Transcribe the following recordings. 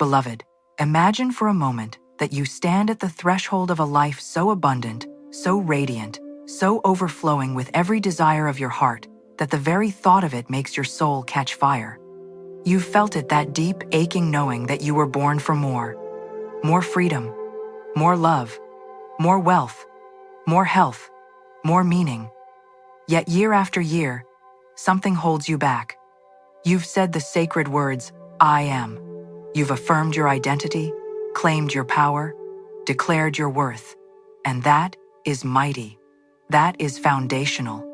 Beloved, imagine for a moment that you stand at the threshold of a life so abundant, so radiant, so overflowing with every desire of your heart that the very thought of it makes your soul catch fire. You've felt it, that deep, aching knowing that you were born for more. More freedom, more love, more wealth, more health, more meaning. Yet year after year, something holds you back. You've said the sacred words, I am. You've affirmed your identity, claimed your power, declared your worth. And that is mighty. That is foundational.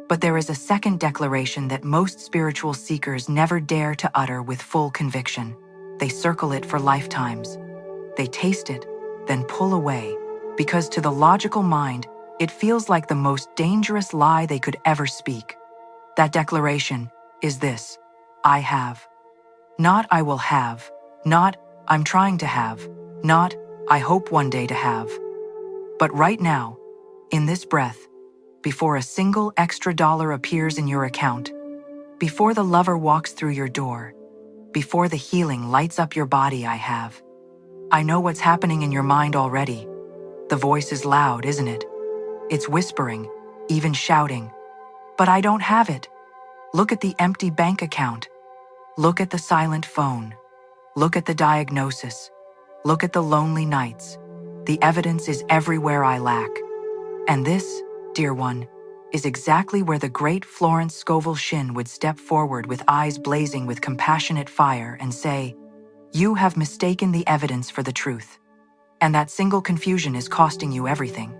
But there is a second declaration that most spiritual seekers never dare to utter with full conviction. They circle it for lifetimes. They taste it, then pull away, because to the logical mind, it feels like the most dangerous lie they could ever speak. That declaration is this: I have. Not I will have, not I'm trying to have, not I hope one day to have. But right now, in this breath, before a single extra dollar appears in your account, before the lover walks through your door, before the healing lights up your body, I have. I know what's happening in your mind already. The voice is loud, isn't it? It's whispering, even shouting. But I don't have it. Look at the empty bank account. Look at the silent phone. Look at the diagnosis. Look at the lonely nights. The evidence is everywhere I lack. And this, dear one, is exactly where the great Florence Scovel Shinn would step forward with eyes blazing with compassionate fire and say, you have mistaken the evidence for the truth. And that single confusion is costing you everything.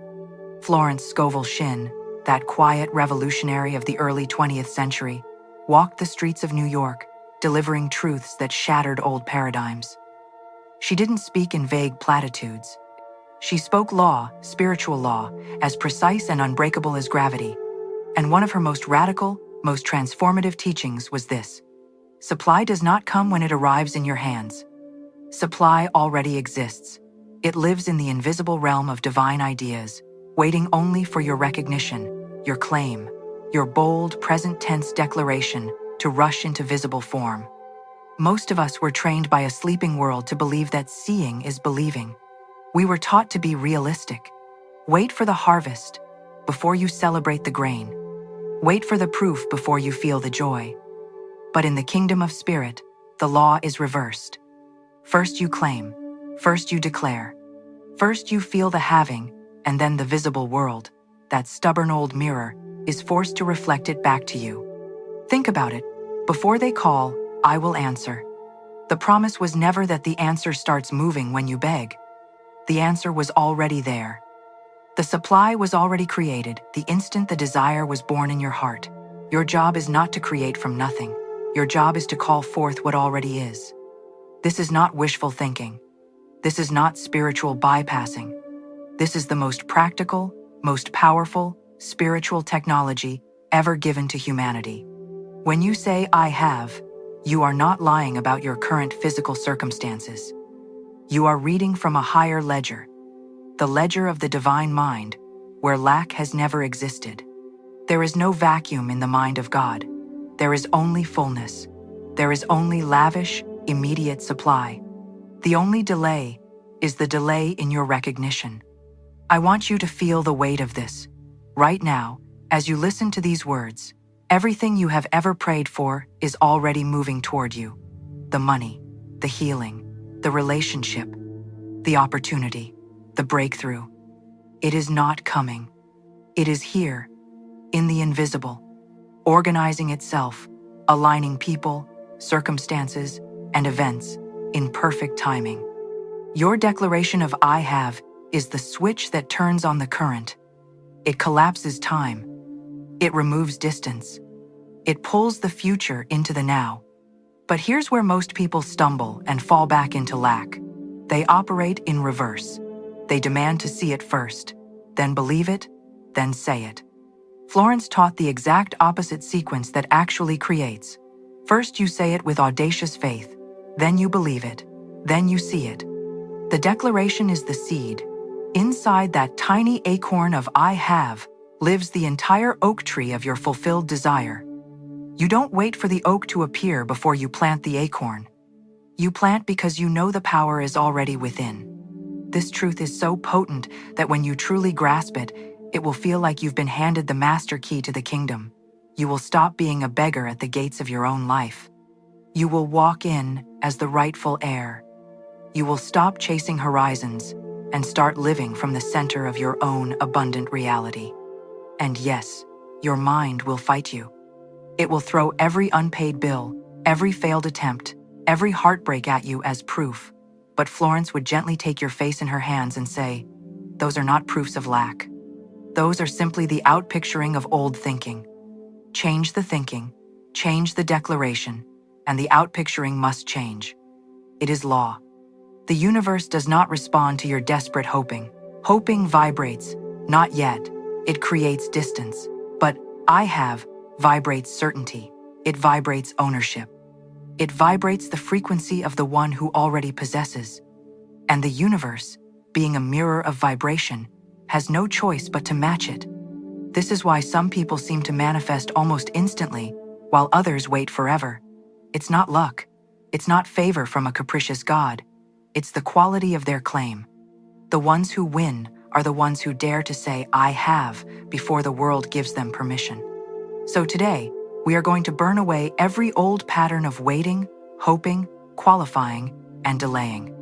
Florence Scovel Shinn, that quiet revolutionary of the early 20th century, walked the streets of New York, delivering truths that shattered old paradigms. She didn't speak in vague platitudes. She spoke law, spiritual law, as precise and unbreakable as gravity. And one of her most radical, most transformative teachings was this: supply does not come when it arrives in your hands. Supply already exists. It lives in the invisible realm of divine ideas, waiting only for your recognition, your claim, your bold present tense declaration to rush into visible form. Most of us were trained by a sleeping world to believe that seeing is believing. We were taught to be realistic. Wait for the harvest before you celebrate the grain. Wait for the proof before you feel the joy. But in the kingdom of spirit, the law is reversed. First you claim, first you declare, first you feel the having, and then the visible world, that stubborn old mirror, is forced to reflect it back to you. Think about it. Before they call, I will answer. The promise was never that the answer starts moving when you beg. The answer was already there. The supply was already created the instant the desire was born in your heart. Your job is not to create from nothing. Your job is to call forth what already is. This is not wishful thinking. This is not spiritual bypassing. This is the most practical, most powerful, spiritual technology ever given to humanity. When you say, I have, you are not lying about your current physical circumstances. You are reading from a higher ledger, the ledger of the divine mind, where lack has never existed. There is no vacuum in the mind of God. There is only fullness. There is only lavish, immediate supply. The only delay is the delay in your recognition. I want you to feel the weight of this. Right now, as you listen to these words, everything you have ever prayed for is already moving toward you. The money, the healing, the relationship, the opportunity, the breakthrough. It is not coming. It is here, in the invisible, organizing itself, aligning people, circumstances, and events in perfect timing. Your declaration of I have is the switch that turns on the current. It collapses time. It removes distance. It pulls the future into the now. But here's where most people stumble and fall back into lack. They operate in reverse. They demand to see it first, then believe it, then say it. Florence taught the exact opposite sequence that actually creates. First you say it with audacious faith, then you believe it, then you see it. The declaration is the seed. Inside that tiny acorn of I have lives the entire oak tree of your fulfilled desire. You don't wait for the oak to appear before you plant the acorn. You plant because you know the power is already within. This truth is so potent that when you truly grasp it, it will feel like you've been handed the master key to the kingdom. You will stop being a beggar at the gates of your own life. You will walk in as the rightful heir. You will stop chasing horizons and start living from the center of your own abundant reality. And yes, your mind will fight you. It will throw every unpaid bill, every failed attempt, every heartbreak at you as proof. But Florence would gently take your face in her hands and say, "Those are not proofs of lack. Those are simply the outpicturing of old thinking. Change the thinking, change the declaration, and the outpicturing must change. It is law. The universe does not respond to your desperate hoping. Hoping vibrates, not yet. It creates distance. But I have vibrates certainty. It vibrates ownership. It vibrates the frequency of the one who already possesses. And the universe, being a mirror of vibration, has no choice but to match it. This is why some people seem to manifest almost instantly, while others wait forever. It's not luck. It's not favor from a capricious God. It's the quality of their claim. The ones who win are the ones who dare to say, "I have," before the world gives them permission. So today, we are going to burn away every old pattern of waiting, hoping, qualifying, and delaying.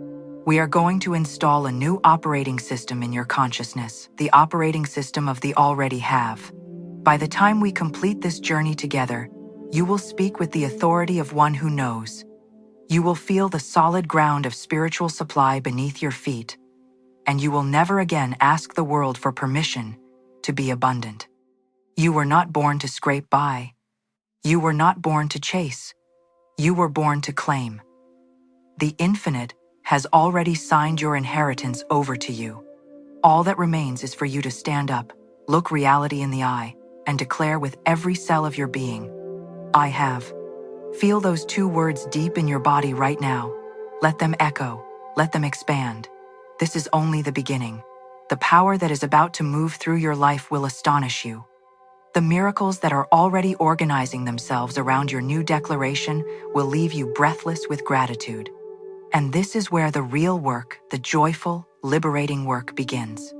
We are going to install a new operating system in your consciousness, the operating system of the already have. By the time we complete this journey together, you will speak with the authority of one who knows. You will feel the solid ground of spiritual supply beneath your feet, and you will never again ask the world for permission to be abundant. You were not born to scrape by. You were not born to chase. You were born to claim. The infinite has already signed your inheritance over to you. All that remains is for you to stand up, look reality in the eye, and declare with every cell of your being, "I have." Feel those two words deep in your body right now. Let them echo, let them expand. This is only the beginning. The power that is about to move through your life will astonish you. The miracles that are already organizing themselves around your new declaration will leave you breathless with gratitude. And this is where the real work, the joyful, liberating work begins.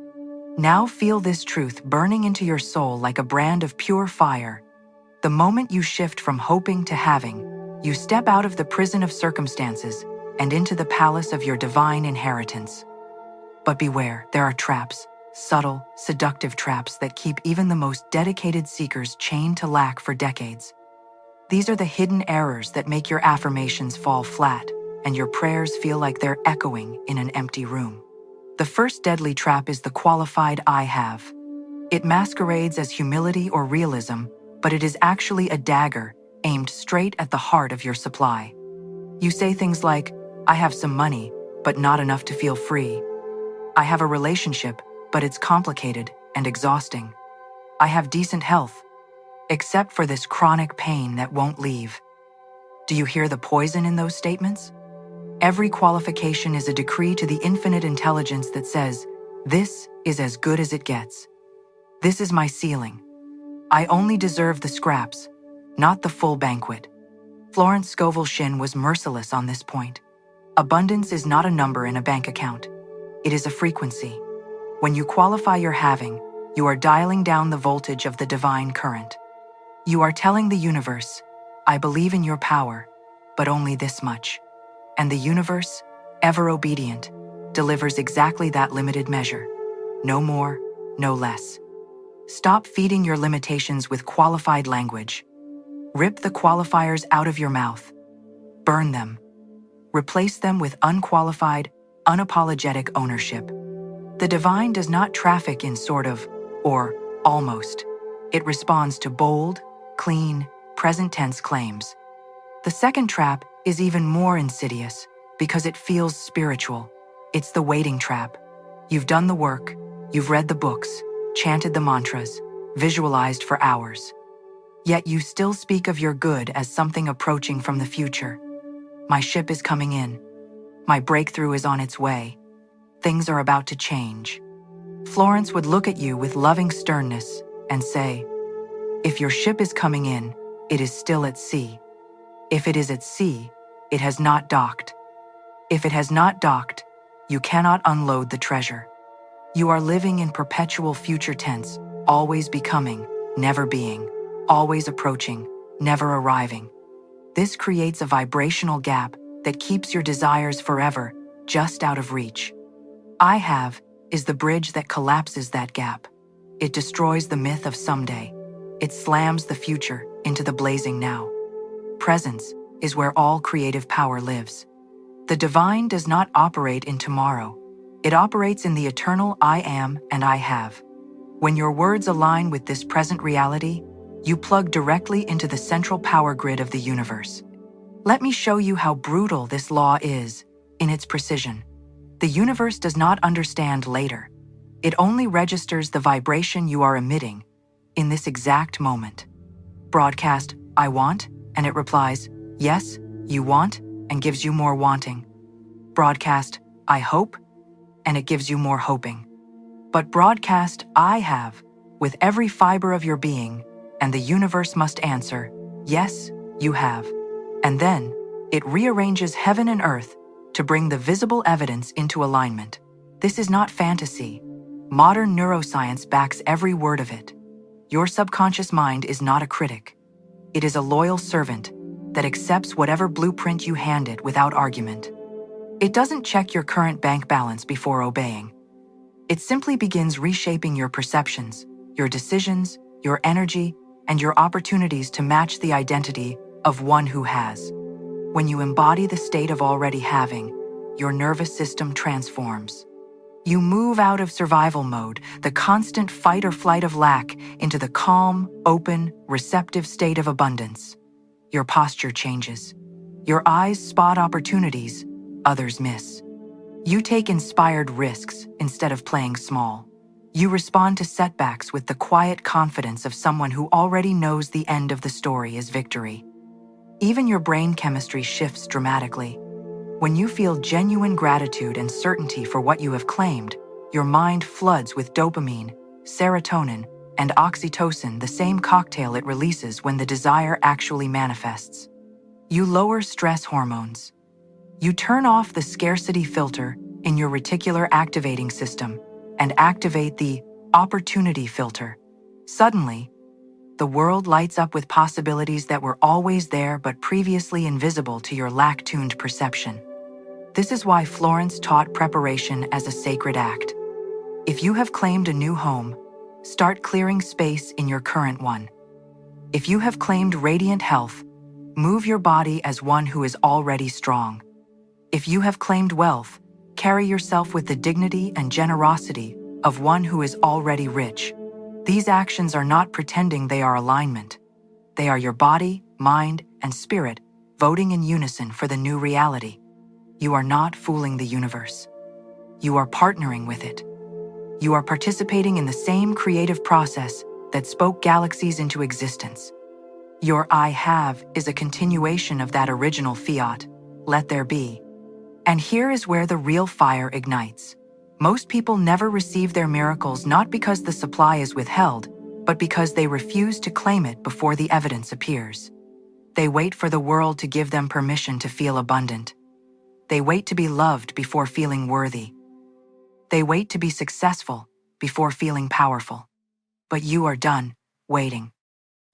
Now feel this truth burning into your soul like a brand of pure fire. The moment you shift from hoping to having, you step out of the prison of circumstances and into the palace of your divine inheritance. But beware, there are traps, subtle, seductive traps that keep even the most dedicated seekers chained to lack for decades. These are the hidden errors that make your affirmations fall flat and your prayers feel like they're echoing in an empty room. The first deadly trap is the qualified "I have." It masquerades as humility or realism, but it is actually a dagger aimed straight at the heart of your supply. You say things like, "I have some money, but not enough to feel free. I have a relationship, but it's complicated and exhausting. I have decent health, except for this chronic pain that won't leave." Do you hear the poison in those statements? Every qualification is a decree to the infinite intelligence that says, "This is as good as it gets. This is my ceiling. I only deserve the scraps, not the full banquet." Florence Scovel Shinn was merciless on this point. Abundance is not a number in a bank account. It is a frequency. When you qualify your having, you are dialing down the voltage of the divine current. You are telling the universe, "I believe in your power, but only this much." And the universe, ever obedient, delivers exactly that limited measure. No more, no less. Stop feeding your limitations with qualified language. Rip the qualifiers out of your mouth. Burn them. Replace them with unqualified, unapologetic ownership. The divine does not traffic in sort of, or almost. It responds to bold, clean, present tense claims. The second trap is even more insidious because it feels spiritual. It's the waiting trap. You've done the work, you've read the books, chanted the mantras, visualized for hours. Yet you still speak of your good as something approaching from the future. "My ship is coming in. My breakthrough is on its way. Things are about to change." Florence would look at you with loving sternness and say, "If your ship is coming in, it is still at sea. If it is at sea, it has not docked." If it has not docked, you cannot unload the treasure. You are living in perpetual future tense, always becoming, never being, always approaching, never arriving. This creates a vibrational gap that keeps your desires forever just out of reach. I have is the bridge that collapses that gap. It destroys the myth of someday. It slams the future into the blazing now. Presence is where all creative power lives. The divine does not operate in tomorrow. It operates in the eternal I am and I have. When your words align with this present reality, you plug directly into the central power grid of the universe. Let me show you how brutal this law is in its precision. The universe does not understand later. It only registers the vibration you are emitting in this exact moment. Broadcast, I want, and it replies, yes, you want, and gives you more wanting. Broadcast, I hope, and it gives you more hoping. But broadcast, I have, with every fiber of your being, and the universe must answer, yes, you have. And then, it rearranges heaven and earth to bring the visible evidence into alignment. This is not fantasy. Modern neuroscience backs every word of it. Your subconscious mind is not a critic. It is a loyal servant that accepts whatever blueprint you hand it without argument. It doesn't check your current bank balance before obeying. It simply begins reshaping your perceptions, your decisions, your energy, and your opportunities to match the identity of one who has. When you embody the state of already having, your nervous system transforms. You move out of survival mode, the constant fight or flight of lack, into the calm, open, receptive state of abundance. Your posture changes. Your eyes spot opportunities others miss. You take inspired risks instead of playing small. You respond to setbacks with the quiet confidence of someone who already knows the end of the story is victory. Even your brain chemistry shifts dramatically. When you feel genuine gratitude and certainty for what you have claimed, your mind floods with dopamine, serotonin, and oxytocin, the same cocktail it releases when the desire actually manifests. You lower stress hormones. You turn off the scarcity filter in your reticular activating system and activate the opportunity filter. Suddenly, the world lights up with possibilities that were always there but previously invisible to your lack-tuned perception. This is why Florence taught preparation as a sacred act. If you have claimed a new home, start clearing space in your current one. If you have claimed radiant health, move your body as one who is already strong. If you have claimed wealth, carry yourself with the dignity and generosity of one who is already rich. These actions are not pretending they are alignment. They are your body, mind, and spirit voting in unison for the new reality. You are not fooling the universe. You are partnering with it. You are participating in the same creative process that spoke galaxies into existence. Your I have is a continuation of that original fiat, let there be. And here is where the real fire ignites. Most people never receive their miracles not because the supply is withheld, but because they refuse to claim it before the evidence appears. They wait for the world to give them permission to feel abundant. They wait to be loved before feeling worthy. They wait to be successful before feeling powerful. But you are done waiting.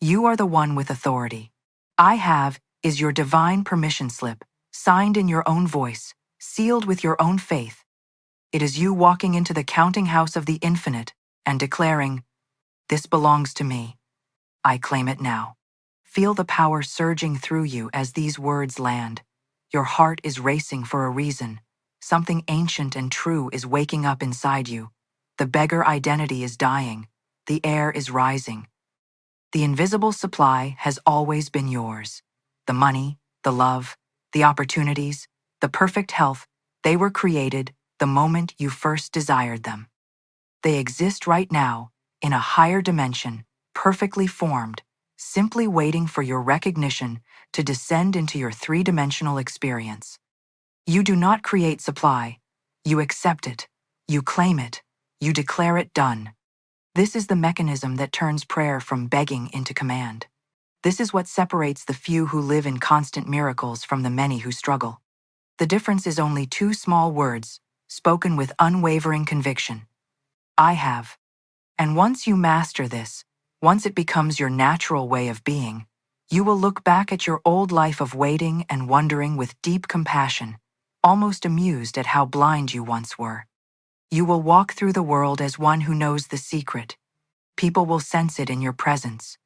You are the one with authority. I have is your divine permission slip, signed in your own voice, sealed with your own faith. It is you walking into the counting house of the infinite and declaring, "This belongs to me. I claim it now." Feel the power surging through you as these words land. Your heart is racing for a reason. Something ancient and true is waking up inside you. The beggar identity is dying. The air is rising. The invisible supply has always been yours. The money, the love, the opportunities, the perfect health, they were created the moment you first desired them. They exist right now, in a higher dimension, perfectly formed, simply waiting for your recognition to descend into your three-dimensional experience. You do not create supply. You accept it. You claim it. You declare it done. This is the mechanism that turns prayer from begging into command. This is what separates the few who live in constant miracles from the many who struggle. The difference is only two small words, spoken with unwavering conviction. I have. And once you master this, once it becomes your natural way of being, you will look back at your old life of waiting and wondering with deep compassion, almost amused at how blind you once were. You will walk through the world as one who knows the secret. People will sense it in your presence.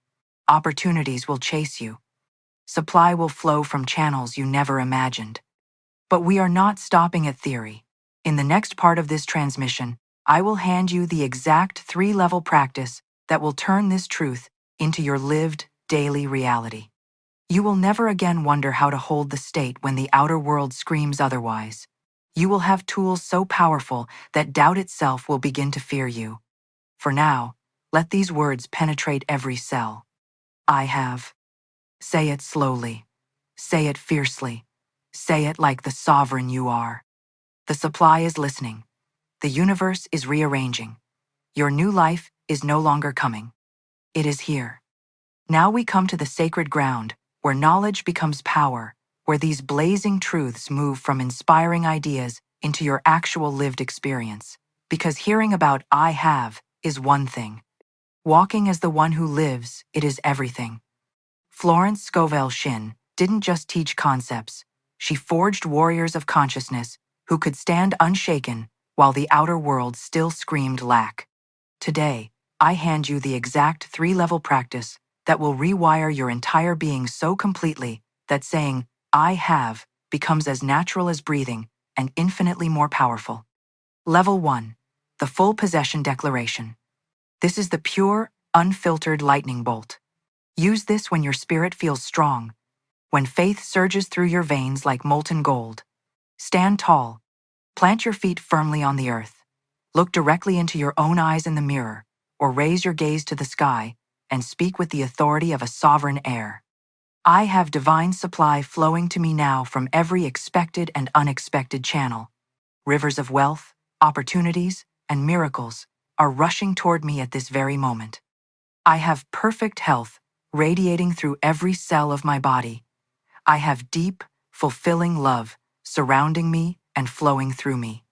Opportunities will chase you. Supply will flow from channels you never imagined. But we are not stopping at theory. In the next part of this transmission, I will hand you the exact 3-level practice that will turn this truth into your lived, daily reality. You will never again wonder how to hold the state when the outer world screams otherwise. You will have tools so powerful that doubt itself will begin to fear you. For now, let these words penetrate every cell. I have. Say it slowly. Say it fiercely. Say it like the sovereign you are. The supply is listening. The universe is rearranging. Your new life is no longer coming. It is here. Now we come to the sacred ground, where knowledge becomes power, where these blazing truths move from inspiring ideas into your actual lived experience. Because hearing about I have is one thing. Walking as the one who lives, it is everything. Florence Scovel Shinn didn't just teach concepts. She forged warriors of consciousness who could stand unshaken while the outer world still screamed lack. Today, I hand you the exact 3-level practice that will rewire your entire being so completely that saying, I have, becomes as natural as breathing and infinitely more powerful. Level 1. The Full Possession Declaration. This is the pure, unfiltered lightning bolt. Use this when your spirit feels strong, when faith surges through your veins like molten gold. Stand tall. Plant your feet firmly on the earth. Look directly into your own eyes in the mirror, or raise your gaze to the sky and speak with the authority of a sovereign heir. I have divine supply flowing to me now from every expected and unexpected channel. Rivers of wealth, opportunities, and miracles are rushing toward me at this very moment. I have perfect health radiating through every cell of my body. I have deep, fulfilling love surrounding me and flowing through me.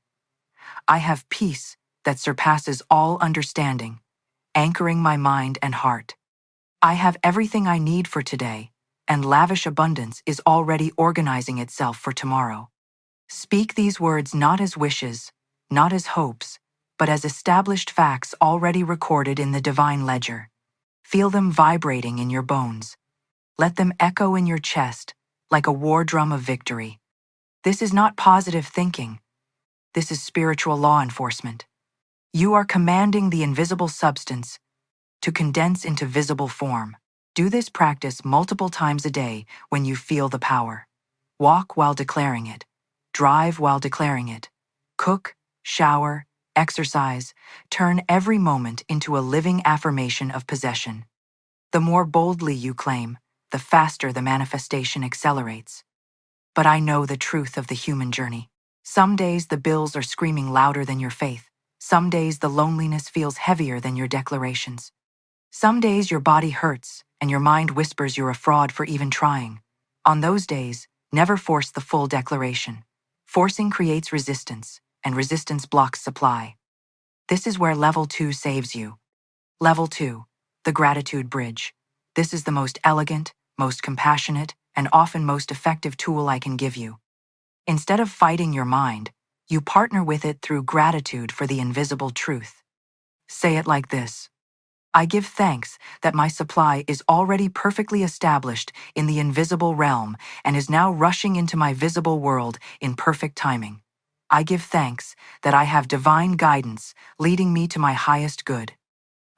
I have peace that surpasses all understanding, anchoring my mind and heart. I have everything I need for today, and lavish abundance is already organizing itself for tomorrow. Speak these words not as wishes, not as hopes, but as established facts already recorded in the divine ledger. Feel them vibrating in your bones. Let them echo in your chest like a war drum of victory. This is not positive thinking. This is spiritual law enforcement. You are commanding the invisible substance to condense into visible form. Do this practice multiple times a day when you feel the power. Walk while declaring it. Drive while declaring it. Cook, shower, exercise. Turn every moment into a living affirmation of possession. The more boldly you claim, the faster the manifestation accelerates. But I know the truth of the human journey. Some days the bills are screaming louder than your faith. Some days the loneliness feels heavier than your declarations. Some days your body hurts and your mind whispers you're a fraud for even trying. On those days, never force the full declaration. Forcing creates resistance, and resistance blocks supply. This is where Level 2 saves you. Level 2, the Gratitude Bridge. This is the most elegant, most compassionate, and often most effective tool I can give you. Instead of fighting your mind, you partner with it through gratitude for the invisible truth. Say it like this. I give thanks that my supply is already perfectly established in the invisible realm and is now rushing into my visible world in perfect timing. I give thanks that I have divine guidance leading me to my highest good.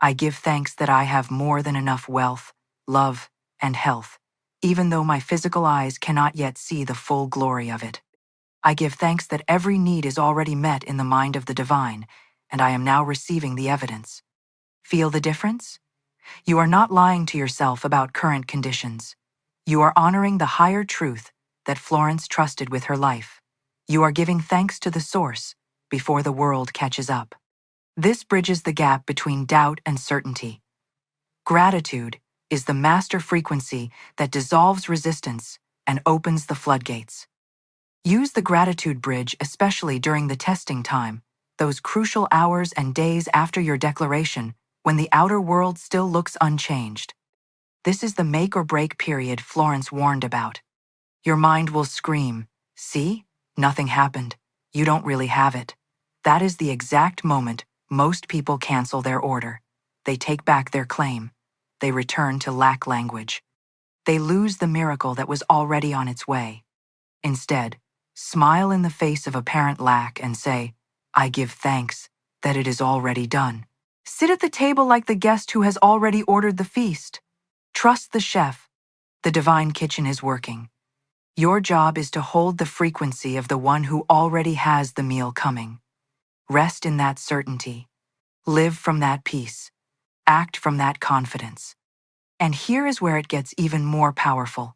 I give thanks that I have more than enough wealth, love, and health, even though my physical eyes cannot yet see the full glory of it. I give thanks that every need is already met in the mind of the divine, and I am now receiving the evidence. Feel the difference? You are not lying to yourself about current conditions. You are honoring the higher truth that Florence trusted with her life. You are giving thanks to the source before the world catches up. This bridges the gap between doubt and certainty. Gratitude is the master frequency that dissolves resistance and opens the floodgates. Use the gratitude bridge, especially during the testing time, those crucial hours and days after your declaration, when the outer world still looks unchanged. This is the make or break period Florence warned about. Your mind will scream, "See? Nothing happened. You don't really have it." That is the exact moment most people cancel their order. They take back their claim. They return to lack language. They lose the miracle that was already on its way. Instead, smile in the face of apparent lack and say, "I give thanks that it is already done." Sit at the table like the guest who has already ordered the feast. Trust the chef. The divine kitchen is working. Your job is to hold the frequency of the one who already has the meal coming. Rest in that certainty. Live from that peace. Act from that confidence. And here is where it gets even more powerful.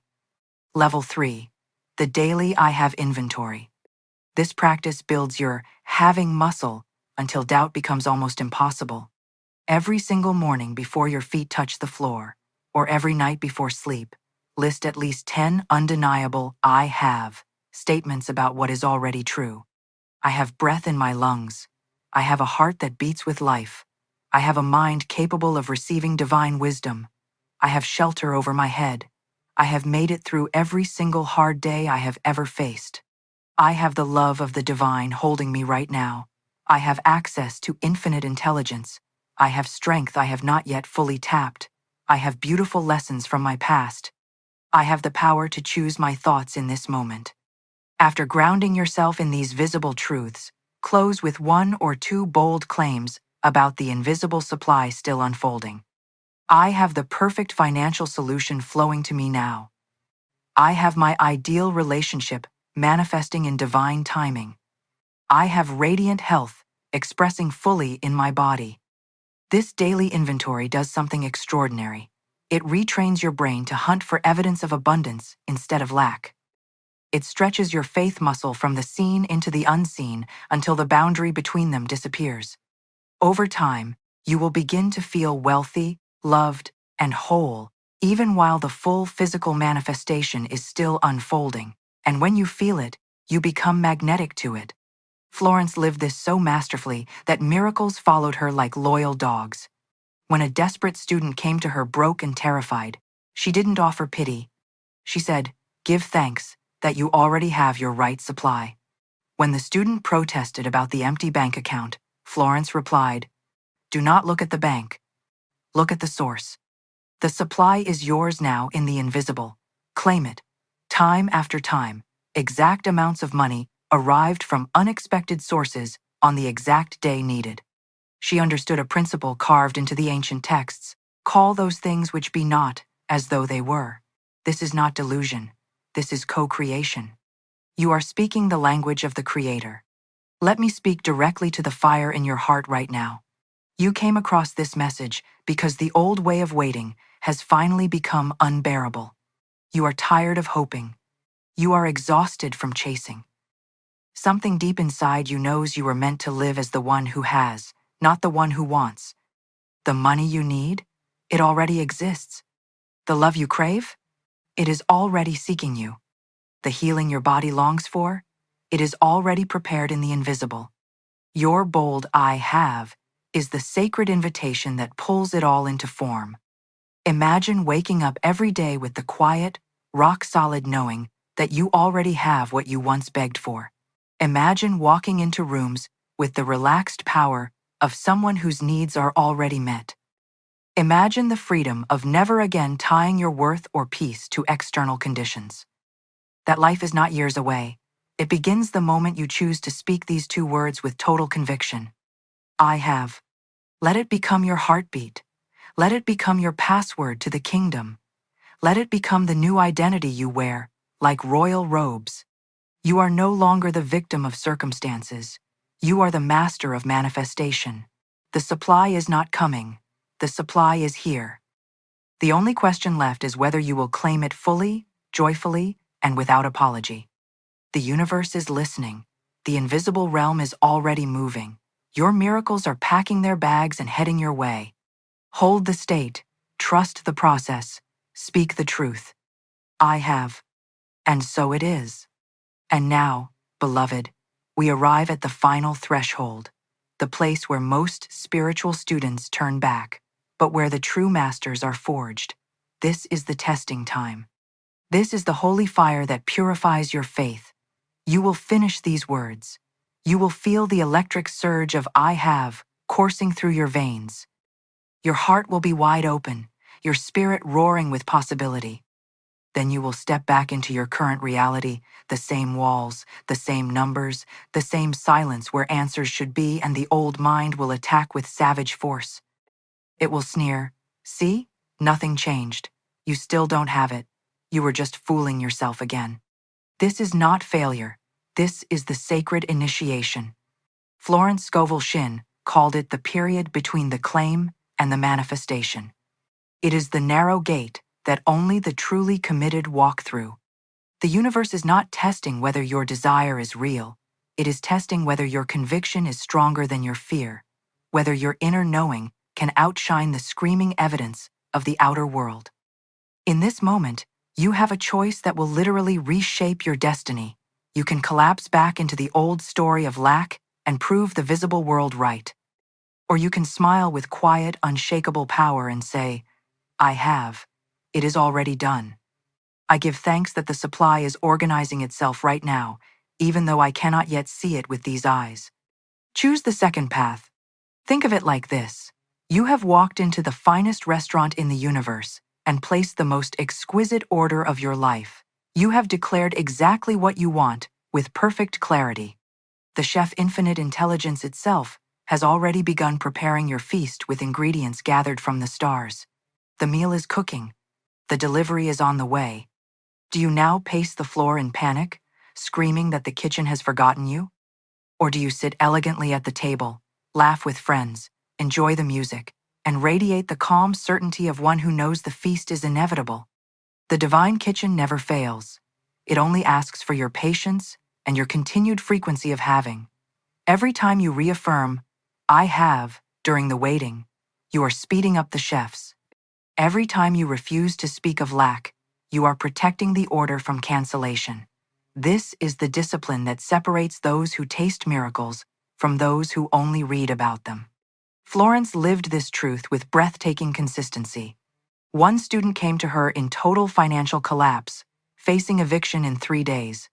Level 3. The daily I have inventory. This practice builds your having muscle until doubt becomes almost impossible. Every single morning before your feet touch the floor, or every night before sleep, list at least 10 undeniable I have statements about what is already true. I have breath in my lungs. I have a heart that beats with life. I have a mind capable of receiving divine wisdom. I have shelter over my head. I have made it through every single hard day I have ever faced. I have the love of the divine holding me right now. I have access to infinite intelligence. I have strength I have not yet fully tapped. I have beautiful lessons from my past. I have the power to choose my thoughts in this moment. After grounding yourself in these visible truths, close with 1 or 2 bold claims about the invisible supply still unfolding. I have the perfect financial solution flowing to me now. I have my ideal relationship manifesting in divine timing. I have radiant health expressing fully in my body. This daily inventory does something extraordinary. It retrains your brain to hunt for evidence of abundance instead of lack. It stretches your faith muscle from the seen into the unseen until the boundary between them disappears. Over time, you will begin to feel wealthy, loved, and whole, even while the full physical manifestation is still unfolding. And when you feel it, you become magnetic to it. Florence lived this so masterfully that miracles followed her like loyal dogs. When a desperate student came to her broke and terrified, she didn't offer pity. She said, "Give thanks that you already have your right supply." When the student protested about the empty bank account, Florence replied, "Do not look at the bank. Look at the source. The supply is yours now in the invisible. Claim it." Time after time, exact amounts of money arrived from unexpected sources on the exact day needed. She understood a principle carved into the ancient texts: call those things which be not as though they were. This is not delusion. This is co-creation. You are speaking the language of the Creator. Let me speak directly to the fire in your heart right now. You came across this message because the old way of waiting has finally become unbearable. You are tired of hoping. You are exhausted from chasing. Something deep inside you knows you are meant to live as the one who has, not the one who wants. The money you need? It already exists. The love you crave? It is already seeking you. The healing your body longs for? It is already prepared in the invisible. Your bold I have is the sacred invitation that pulls it all into form. Imagine waking up every day with the quiet, rock-solid knowing that you already have what you once begged for. Imagine walking into rooms with the relaxed power of someone whose needs are already met. Imagine the freedom of never again tying your worth or peace to external conditions. That life is not years away. It begins the moment you choose to speak these 2 words with total conviction. I have. Let it become your heartbeat. Let it become your password to the kingdom. Let it become the new identity you wear, like royal robes. You are no longer the victim of circumstances. You are the master of manifestation. The supply is not coming. The supply is here. The only question left is whether you will claim it fully, joyfully, and without apology. The universe is listening. The invisible realm is already moving. Your miracles are packing their bags and heading your way. Hold the state. Trust the process. Speak the truth. I have. And so it is. And now, beloved, we arrive at the final threshold, the place where most spiritual students turn back, but where the true masters are forged. This is the testing time. This is the holy fire that purifies your faith. You will finish these words. You will feel the electric surge of I have coursing through your veins. Your heart will be wide open, your spirit roaring with possibility. Then you will step back into your current reality, the same walls, the same numbers, the same silence where answers should be, and the old mind will attack with savage force. It will sneer, "See? Nothing changed. You still don't have it. You were just fooling yourself again." This is not failure. This is the sacred initiation. Florence Scovel Shinn called it the period between the claim and the manifestation. It is the narrow gate that only the truly committed walk through. The universe is not testing whether your desire is real. It is testing whether your conviction is stronger than your fear, whether your inner knowing can outshine the screaming evidence of the outer world. In this moment, you have a choice that will literally reshape your destiny. You can collapse back into the old story of lack and prove the visible world right. Or you can smile with quiet, unshakable power and say, I have. It is already done. I give thanks that the supply is organizing itself right now, even though I cannot yet see it with these eyes. Choose the second path. Think of it like this. You have walked into the finest restaurant in the universe and placed the most exquisite order of your life. You have declared exactly what you want with perfect clarity. The chef infinite intelligence itself has already begun preparing your feast with ingredients gathered from the stars. The meal is cooking. The delivery is on the way. Do you now pace the floor in panic, screaming that the kitchen has forgotten you? Or do you sit elegantly at the table, laugh with friends, enjoy the music, and radiate the calm certainty of one who knows the feast is inevitable? The divine kitchen never fails. It only asks for your patience and your continued frequency of having. Every time you reaffirm, I have, during the waiting, you are speeding up the chefs. Every time you refuse to speak of lack, you are protecting the order from cancellation. This is the discipline that separates those who taste miracles from those who only read about them. Florence lived this truth with breathtaking consistency. One student came to her in total financial collapse, facing eviction in 3 days.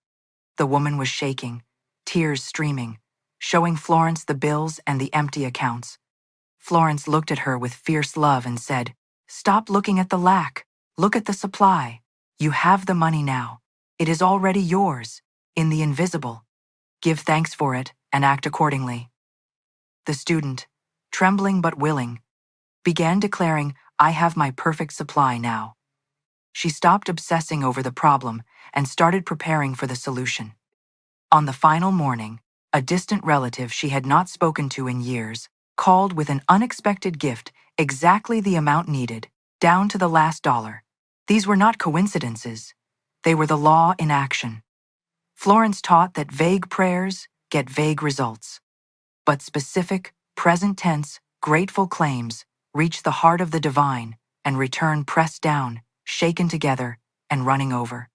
The woman was shaking, tears streaming, showing Florence the bills and the empty accounts. Florence looked at her with fierce love and said, "Stop looking at the lack. Look at the supply. You have the money now. It is already yours, in the invisible. Give thanks for it and act accordingly." The student, trembling but willing, began declaring, I have my perfect supply now. She stopped obsessing over the problem and started preparing for the solution. On the final morning, a distant relative she had not spoken to in years called with an unexpected gift, exactly the amount needed, down to the last dollar. These were not coincidences. They were the law in action. Florence taught that vague prayers get vague results, but specific, present tense, grateful claims reach the heart of the divine and return pressed down, shaken together, and running over.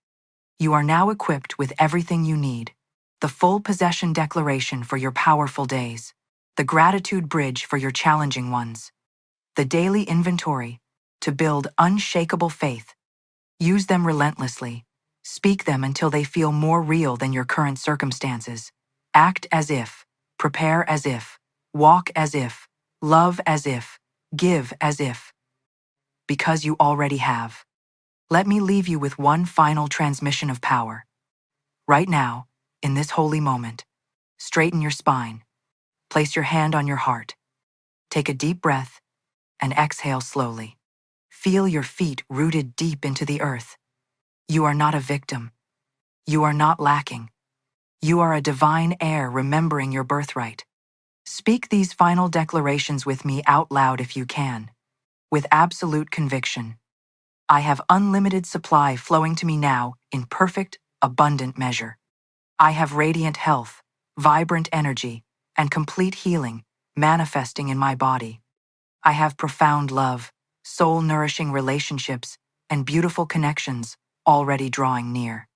You are now equipped with everything you need. The full possession declaration for your powerful days, the gratitude bridge for your challenging ones, the daily inventory to build unshakable faith. Use them relentlessly. Speak them until they feel more real than your current circumstances. Act as if, prepare as if, walk as if, love as if, give as if. Because you already have. Let me leave you with one final transmission of power. Right now, in this holy moment, straighten your spine. Place your hand on your heart. Take a deep breath and exhale slowly. Feel your feet rooted deep into the earth. You are not a victim. You are not lacking. You are a divine heir remembering your birthright. Speak these final declarations with me out loud if you can, with absolute conviction. I have unlimited supply flowing to me now in perfect, abundant measure. I have radiant health, vibrant energy, and complete healing manifesting in my body. I have profound love, soul-nourishing relationships, and beautiful connections already drawing near.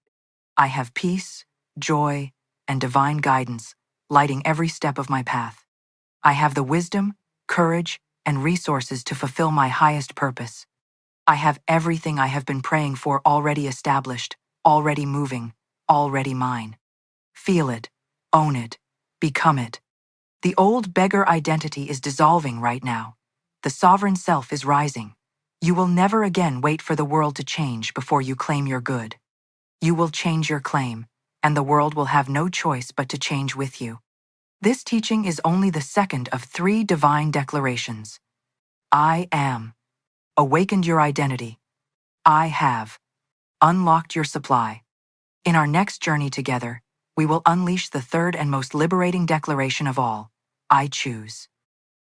I have peace, joy, and divine guidance, lighting every step of my path. I have the wisdom, courage, and resources to fulfill my highest purpose. I have everything I have been praying for already established, already moving, already mine. Feel it, own it, become it. The old beggar identity is dissolving right now. The sovereign self is rising. You will never again wait for the world to change before you claim your good. You will change your claim, and the world will have no choice but to change with you. This teaching is only the second of 3 divine declarations. I am. Awakened your identity. I have. Unlocked your supply. In our next journey together, we will unleash the third and most liberating declaration of all. I choose.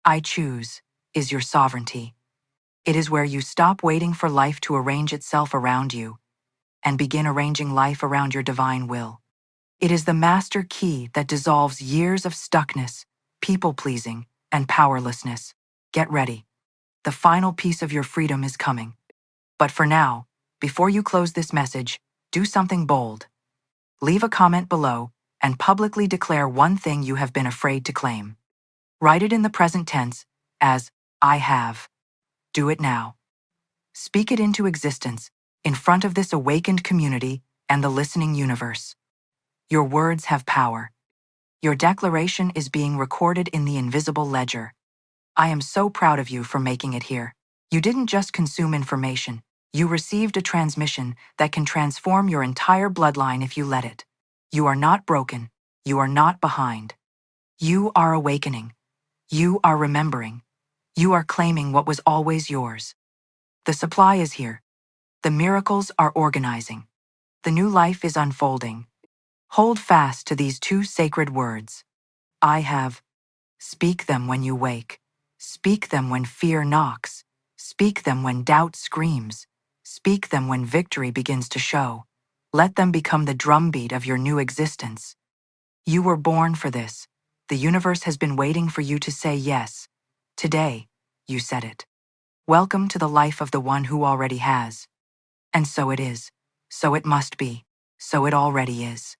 I choose is your sovereignty. It is where you stop waiting for life to arrange itself around you and begin arranging life around your divine will. It is the master key that dissolves years of stuckness, people-pleasing, and powerlessness. Get ready. The final piece of your freedom is coming. But for now, before you close this message, do something bold. Leave a comment below and publicly declare one thing you have been afraid to claim. Write it in the present tense as, I have. Do it now. Speak it into existence in front of this awakened community and the listening universe. Your words have power. Your declaration is being recorded in the invisible ledger. I am so proud of you for making it here. You didn't just consume information, you received a transmission that can transform your entire bloodline if you let it. You are not broken. You are not behind. You are awakening. You are remembering. You are claiming what was always yours. The supply is here. The miracles are organizing. The new life is unfolding. Hold fast to these 2 sacred words. I have. Speak them when you wake. Speak them when fear knocks. Speak them when doubt screams. Speak them when victory begins to show. Let them become the drumbeat of your new existence. You were born for this. The universe has been waiting for you to say yes. Today, you said it. Welcome to the life of the one who already has. And so it is. So it must be. So it already is.